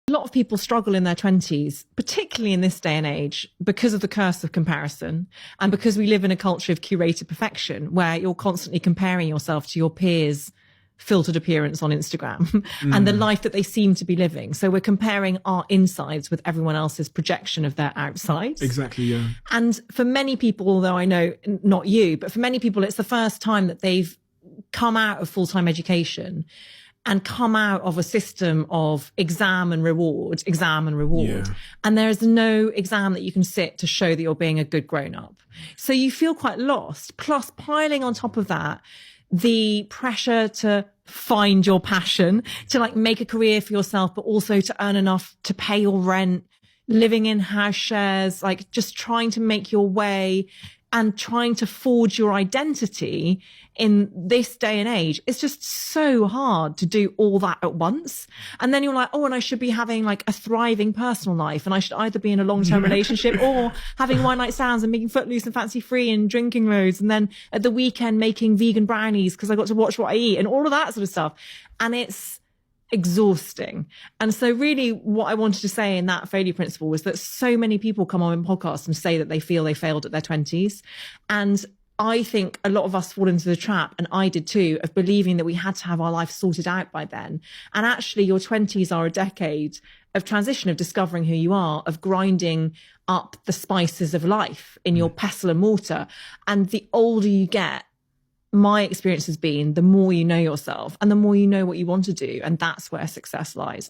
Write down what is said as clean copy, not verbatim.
A lot of people struggle in their 20s, particularly in this day and age, because of the curse of comparison and because we live in a culture of curated perfection where you're constantly comparing yourself to your peers' filtered appearance on Instagram and the life that they seem to be living. So we're comparing our insides with everyone else's projection of their outsides. Exactly, yeah. And for many people, although I know not you, but for many people, it's the first time that they've come out of full-time education and come out of a system of exam and reward. Yeah. And there is no exam that you can sit to show that you're being a good grown up. So you feel quite lost. Plus, piling on top of that, the pressure to find your passion, to like make a career for yourself, but also to earn enough to pay your rent, living in house shares, like just trying to make your way and trying to forge your identity in this day and age. It's just so hard to do all that at once. And then you're like, oh, and I should be having like a thriving personal life. And I should either be in a long-term relationship or having one night stands and making Footloose and Fancy Free and drinking loads. And then at the weekend making vegan brownies because I got to watch what I eat and all of that sort of stuff. And it's exhausting. And so really what I wanted to say in that failure principle was that so many people come on podcasts and say that they feel they failed at their 20s. And I think a lot of us fall into the trap, and I did too, of believing that we had to have our life sorted out by then. And actually your 20s are a decade of transition, of discovering who you are, of grinding up the spices of life in your pestle and mortar. And the older you get, my experience has been the more you know yourself and the more you know what you want to do. And that's where success lies.